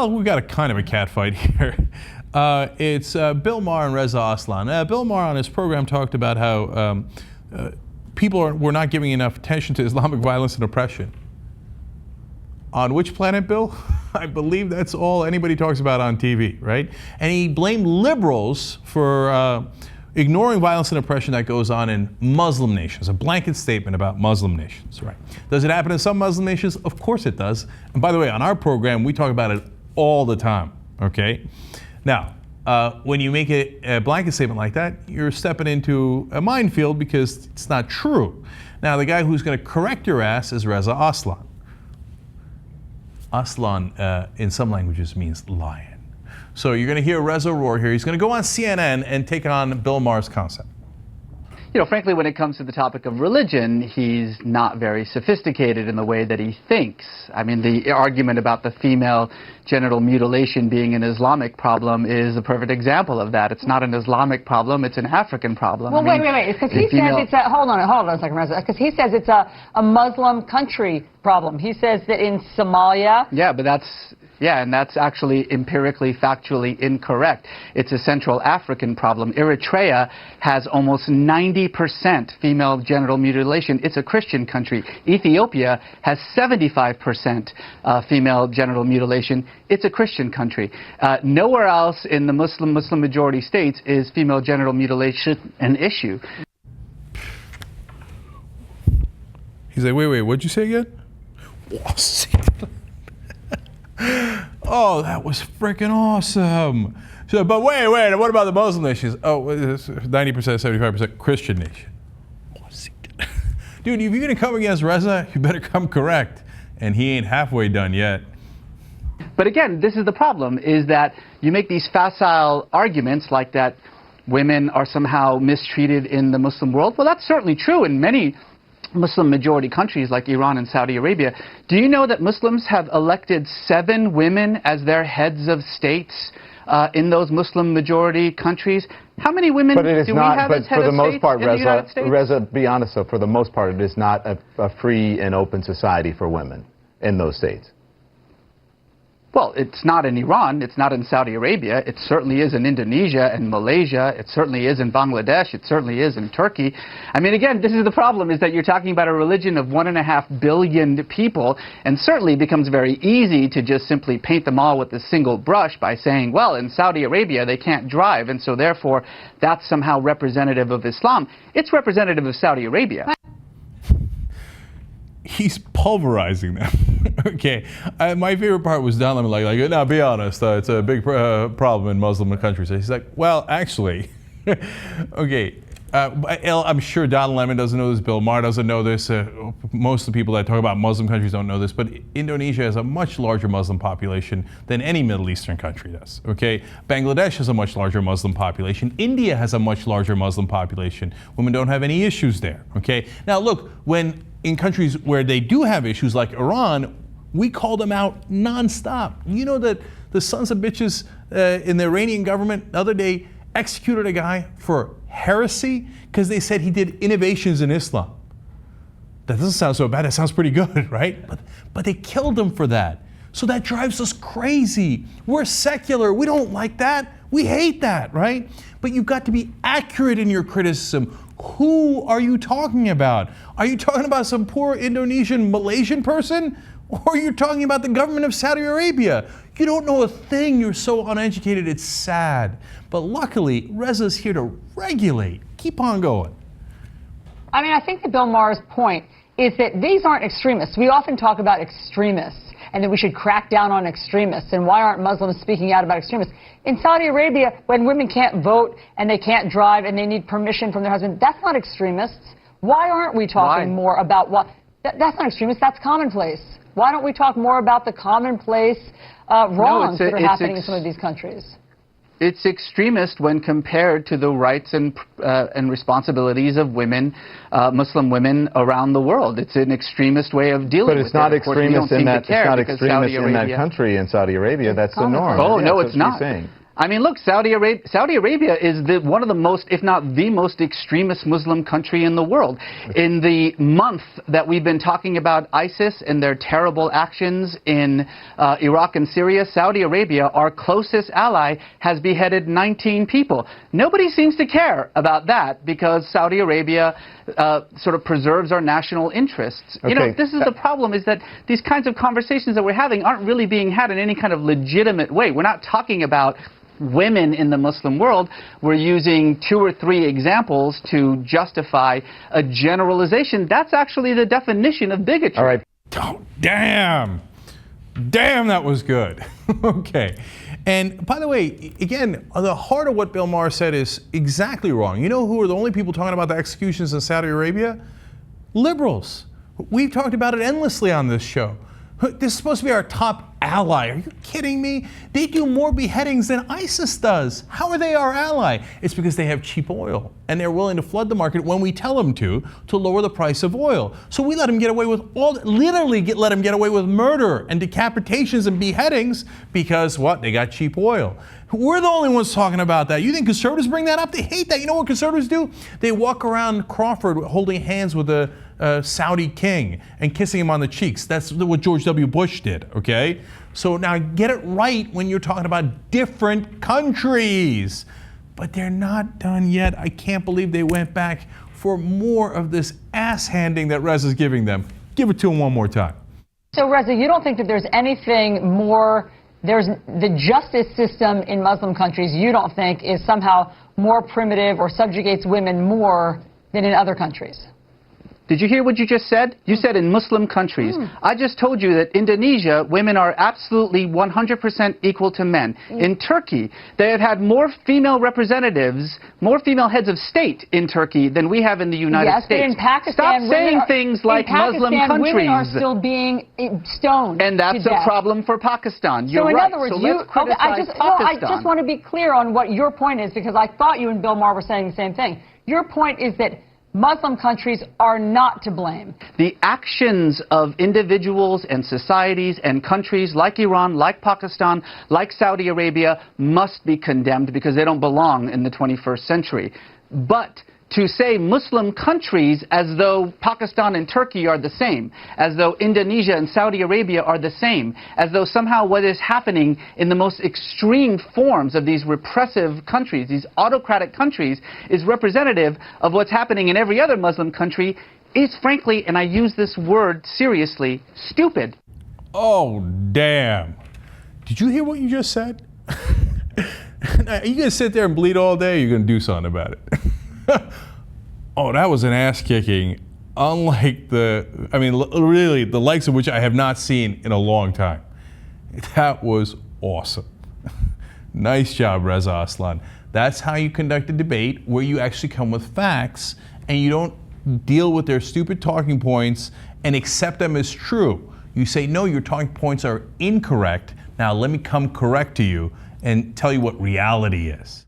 Well, we've got a kind of a catfight here. It's Bill Maher and Reza Aslan. Bill Maher on his program talked about how were not giving enough attention to Islamic violence and oppression. On which planet, Bill? I believe that's all anybody talks about on TV, right? And he blamed liberals for ignoring violence and oppression that goes on in Muslim nations, a blanket statement about Muslim nations, right? Does it happen in some Muslim nations? Of course it does. And by the way, on our program, we talk about it all the time, okay? Now, when you make a blanket statement like that, you're stepping into a minefield because it's not true. Now, the guy who's going to correct your ass is Reza Aslan. Aslan, in some languages, means lion. So you're going to hear Reza roar here. He's going to go on CNN and take on Bill Maher's concept. You know, frankly, when it comes to the topic of religion, he's not very sophisticated in the way that he thinks. I mean, the argument about the female genital mutilation being an Islamic problem is a perfect example of that. It's not an Islamic problem, it's an African problem. Well, wait. Because he says it's a, hold on a second, Reza. Because he says it's a Muslim country problem. He says that in Somalia... Yeah, but that's actually empirically, factually incorrect. It's a Central African problem. Eritrea has almost 90% female genital mutilation. It's a Christian country. Ethiopia has 75% female genital mutilation. It's a Christian country. Nowhere else in the Muslim majority states is female genital mutilation an issue. He's like, wait, what'd you say again? Oh, that was freaking awesome. So, but wait, what about the Muslim nations? Oh, 90%, 75% Christian nation. Dude, if you're going to come against Reza, you better come correct. And he ain't halfway done yet. But again, this is the problem, is that you make these facile arguments like that women are somehow mistreated in the Muslim world. Well, that's certainly true in many Muslim majority countries like Iran and Saudi Arabia. Do you know that Muslims have elected 7 women as their heads of states in those Muslim majority countries? How many women do we have as head of states in the United States? Reza, be honest though, for the most part it is not a free and open society for women in those states. Well, it's not in Iran, it's not in Saudi Arabia, it certainly is in Indonesia and Malaysia, it certainly is in Bangladesh, it certainly is in Turkey. I mean, again, this is the problem, is that you're talking about a religion of 1.5 billion people, and certainly it becomes very easy to just simply paint them all with a single brush by saying, well, in Saudi Arabia they can't drive, and so therefore that's somehow representative of Islam. It's representative of Saudi Arabia. He's pulverizing them. Okay, my favorite part was Don Lemon like, now be honest, it's a big problem in Muslim countries. He's like, well, actually, okay, I'm sure Don Lemon doesn't know this, Bill Maher doesn't know this, most of the people that talk about Muslim countries don't know this, but Indonesia has a much larger Muslim population than any Middle Eastern country does, okay? Bangladesh has a much larger Muslim population. India has a much larger Muslim population. Women don't have any issues there, okay? Now look, when in countries where they do have issues like Iran, we call them out nonstop. You know that the sons of bitches in the Iranian government the other day executed a guy for heresy because they said he did innovations in Islam. That doesn't sound so bad, that sounds pretty good, right? But they killed him for that. So that drives us crazy. We're secular, we don't like that. We hate that, right? But you've got to be accurate in your criticism. Who are you talking about? Are you talking about some poor Indonesian, Malaysian person? Or are you talking about the government of Saudi Arabia? You don't know a thing, you're so uneducated, it's sad. But luckily, Reza's here to regulate. Keep on going. I mean, I think that Bill Maher's point is that these aren't extremists. We often talk about extremists and that we should crack down on extremists. And why aren't Muslims speaking out about extremists? In Saudi Arabia, when women can't vote and they can't drive and they need permission from their husband, that's not extremists. Why aren't we talking more about what? That's not extremist, that's commonplace. Why don't we talk more about the commonplace wrongs that are happening in some of these countries? It's extremist when compared to the rights and responsibilities of women, Muslim women around the world. It's an extremist way of dealing with it. But it's not extremist in that. It's not extremist in that country, in Saudi Arabia. That's the norm. Oh no, it's not. I mean, look, Saudi Arabia is one of the most, if not the most extremist Muslim country in the world. In the month that we've been talking about ISIS and their terrible actions in Iraq and Syria, Saudi Arabia, our closest ally, has beheaded 19 people. Nobody seems to care about that because Saudi Arabia sort of preserves our national interests. Okay. You know, this is the problem, is that these kinds of conversations that we're having aren't really being had in any kind of legitimate way. We're not talking about women in the Muslim world. We're using 2 or 3 examples to justify a generalization. That's actually the definition of bigotry. All right. Oh, damn. Damn, that was good. Okay. And by the way, again, the heart of what Bill Maher said is exactly wrong. You know who are the only people talking about the executions in Saudi Arabia? Liberals. We've talked about it endlessly on this show. This is supposed to be our top ally. Are you kidding me? They do more beheadings than ISIS does. How are they our ally? It's because they have cheap oil, and they're willing to flood the market when we tell them to lower the price of oil. So we let them get away with let them get away with murder and decapitations and beheadings because what? They got cheap oil. We're the only ones talking about that. You think conservatives bring that up? They hate that. You know what conservatives do? They walk around Crawford holding hands with the Saudi king and kissing him on the cheeks. That's what George W. Bush did, okay? So now get it right when you're talking about different countries. But they're not done yet. I can't believe they went back for more of this ass-handing that Reza's giving them. Give it to him one more time. So, Reza, you don't think that there's anything more, there's the justice system in Muslim countries, you don't think is somehow more primitive or subjugates women more than in other countries? Did you hear what you just said? You said in Muslim countries. I just told you that Indonesia, women are absolutely 100% equal to men. In Turkey, they have had more female representatives, more female heads of state in Turkey than we have in the United States. Yes, but in Pakistan, stop saying things like Muslim countries. Women are still being stoned. And that's a problem for Pakistan. You're so in right. other words, so let's criticize I Pakistan. just want to be clear on what your point is, because I thought you and Bill Maher were saying the same thing. Your point is that Muslim countries are not to blame. The actions of individuals and societies and countries like Iran, like Pakistan, like Saudi Arabia must be condemned because they don't belong in the 21st century. But to say Muslim countries as though Pakistan and Turkey are the same, as though Indonesia and Saudi Arabia are the same, as though somehow what is happening in the most extreme forms of these repressive countries, these autocratic countries, is representative of what's happening in every other Muslim country, is frankly, and I use this word seriously, stupid. Oh, damn. Did you hear what you just said? Are you going to sit there and bleed all day, or are you going to do something about it? Oh, that was an ass kicking, unlike really the likes of which I have not seen in a long time. That was awesome. Nice job, Reza Aslan. That's how you conduct a debate, where you actually come with facts and you don't deal with their stupid talking points and accept them as true. You say, no, your talking points are incorrect. Now let me come correct to you and tell you what reality is.